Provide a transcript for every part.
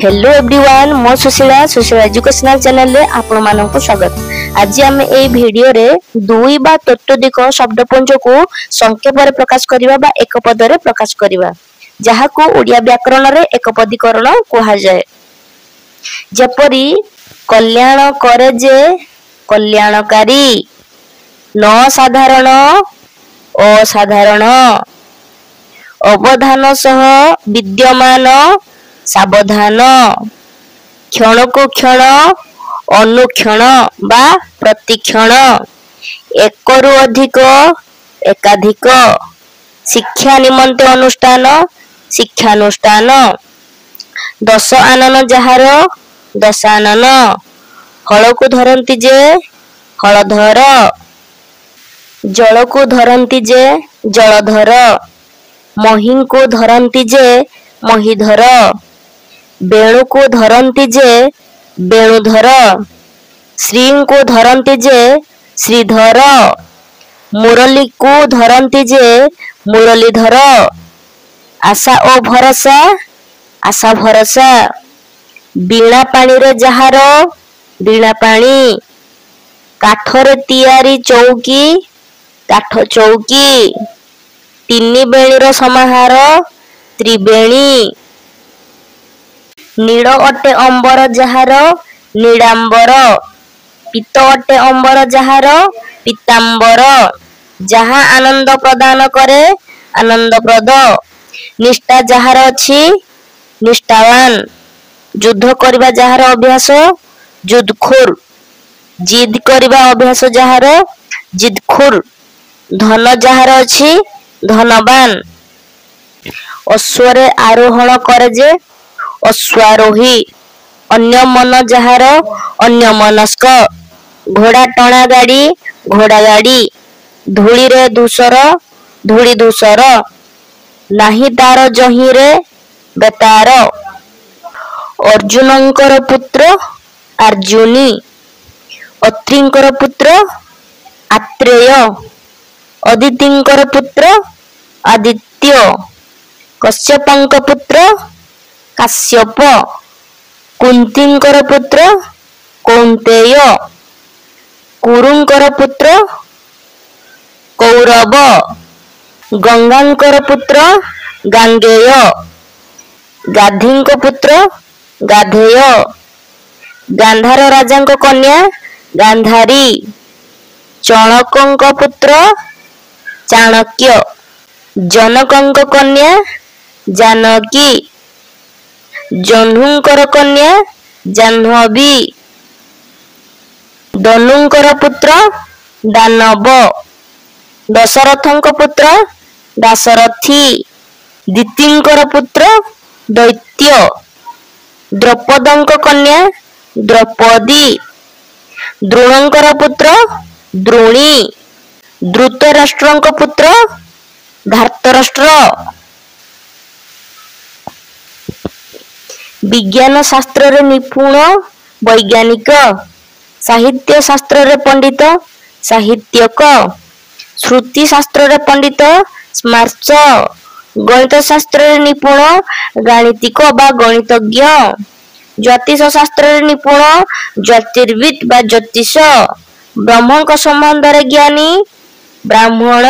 Hello everyone मो Sushila educational channel रे आपण मानक स्वागत। आज आम ए वीडियो रे दुई बा तत्वधिक शब्दपुंज को संक्षेप रे प्रकाश करिवा बा एक पद रे प्रकाश करिवा जहा को ओडिया व्याकरण रे एक पदीकरण कहा जाय। जेपरि कल्याण करे जे कल्याणकारी, न साधारण असाधारण, अवधान सह विद्यमान सावधान, क्षण को क्षण अनुक्षण बा प्रतिक्षण, एक रु अधिक एकाधिक, शिक्षा निमंते अनुष्ठान शिक्षानुष्ठान, दश आनन जहार दशानन, हल को धरती जे हलधर, जल को धरती जे जलधर, मही को धरती जे महीधर, वेणु को धरती जे वेणुधर, श्री को धरती जे श्रीधर, मुरली को धरती जे मुरलीधर, आशा ओ भरसा आशा भरसा, बीणा पानी रे जहार बीणा पानी, काठरे तियारी चौकी काठ चौकी, तीनी बेणीर समाहार त्रिवेणी, नीड़ अटे अंबर जहार नीड़ांबर, पीत अटे अंबर जहार पीतांबर, जहा आनंद प्रदान करे आनंदप्रद, निष्ठा जहार अछि निष्ठावान, युद्ध करबा जहार अभ्यास युद्धखोर, जिद करबा अभ्यास जहार जिदखोर, धन जहार अछि धनवान, अश्वरे आरोहण करे जे अश्वारोही, अन्य मन जहार अन्य मनस्क, घोड़ा टणा गाड़ी घोड़ा गाड़ी, धूली रे धूसर धूली धूसर, नाही तार जही रे बेतार, अर्जुनंकर पुत्र अर्जुनी, अत्रिंकर पुत्र आत्रेय, अदितिंकर पुत्र आदित्य, कश्यपंक पुत्र काश्यप, कुंतींकर पुत्र कौंतेय, कुरुंकर पुत्र कौरव, गंगांकर पुत्र गांगेय, गाधींक पुत्र गाधेय, गांधार राजांक कन्या गांधारी, चणकंक पुत्र चाणक्य, जनकंक कन्या जानकी, जह्नुंकर कन्या जाह्नवी, दनुंकर पुत्र दानव, दशरथंक पुत्र दाशरथी, दितिंकर पुत्र दैत्य, द्रौपदंक कन्या द्रौपदी, द्रोणंकर पुत्र द्रोणी, धृतराष्ट्रंक पुत्र धार्तराष्ट्र। विज्ञान शास्त्र रे निपुण वैज्ञानिक, साहित्य शास्त्र रे पंडित साहित्यक, श्रुति शास्त्र रे पंडित स्मार्च, गणित शास्त्र रे निपुण गणितिक बा गणितज्ञ, ज्योतिष शास्त्र रे निपुण ज्योतिर्विद बा ज्योतिष, ब्रह्मक संबंध रे ज्ञानी ब्राह्मण,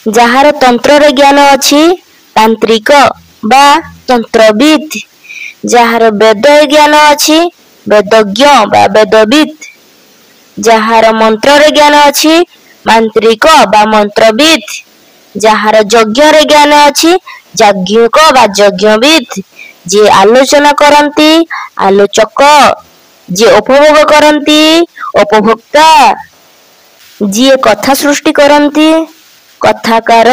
जहार तंत्र रे ज्ञान अछि तांत्रिक बा तंत्रविद, जहार वेद ज्ञान अछि वेदज्ञ बा वेदविद, जहार मंत्र रे ज्ञान अछि मांत्रिक बा मंत्रविद, जहार यज्ञ रे ज्ञान अछि यज्ञिक बा यज्ञविद, जे आलोचना करंती आलोचक, जे उपभोग करंती उपभोक्ता, जे कथा सृष्टि करंती कथाकार,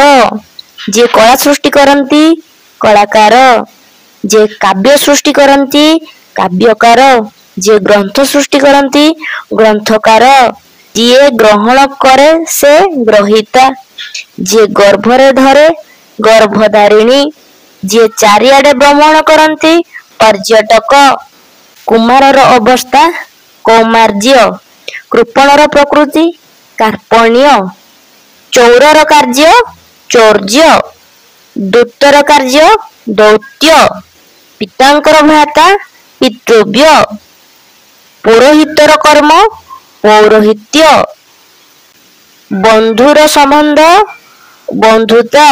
जे कला सृष्टि करंती कलाकार, जे काव्य सृष्टि करंती काव्यकार, जे ग्रंथ सृष्टि करंती ग्रंथकार, जे ग्रहण करे से ग्रहिता, जे गर्भरे धरे गर्भधारिणी, जे चारिआडे भ्रमण करंती पर्यटक, कुमारर अवस्था कौमार्य, कृपणर प्रकृति कार्पण्य, चौरर कार्य चौर्य, दूतर कार्य दौत्य, ପିତାଙ୍କର ଭ୍ରାତା ପିତୃବ୍ୟ। ପୁରୋହିତର କର୍ମ ପୌରୋହିତ୍ୟ। ବନ୍ଧୁର ସମ୍ବନ୍ଧ ବନ୍ଧୁତା।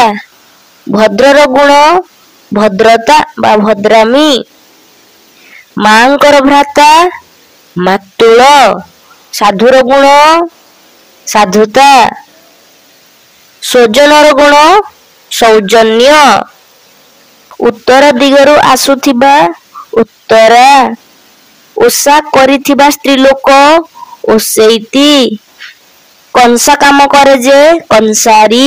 ଭଦ୍ରର ଗୁଣ ଭଦ୍ରତା ବା ଭଦ୍ରାମୀ। ମାଙ୍କର ଭ୍ରାତା ମାତୁଳ। ସାଧୁର ଗୁଣ ସାଧୁତା। ସ୍ୱଜନର ଗୁଣ ସୌଜନ୍ୟ। ଉତ୍ତର ଦିଗରୁ ଆସୁଥିବା ଉତ୍ତରା। ଓଷା କରିଥିବା ସ୍ତ୍ରୀ ଲୋକ ଓଷେଇତି। କଂସା କାମ କରେ ଯେ କଂସାରୀ।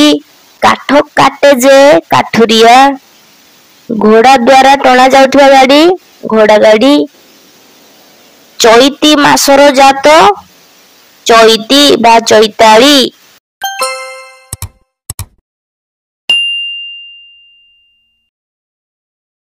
କାଠ କାଟେ ଯେ କାଠୁରିଆ। ଘୋଡ଼ା ଦ୍ୱାରା ଟଣା ଯାଉଥିବା ଗାଡ଼ି ଘୋଡ଼ା ଗାଡ଼ି। ଚଇତି ମାସର ଜାତ ଚଇତି ବା ଚୈତାଳି।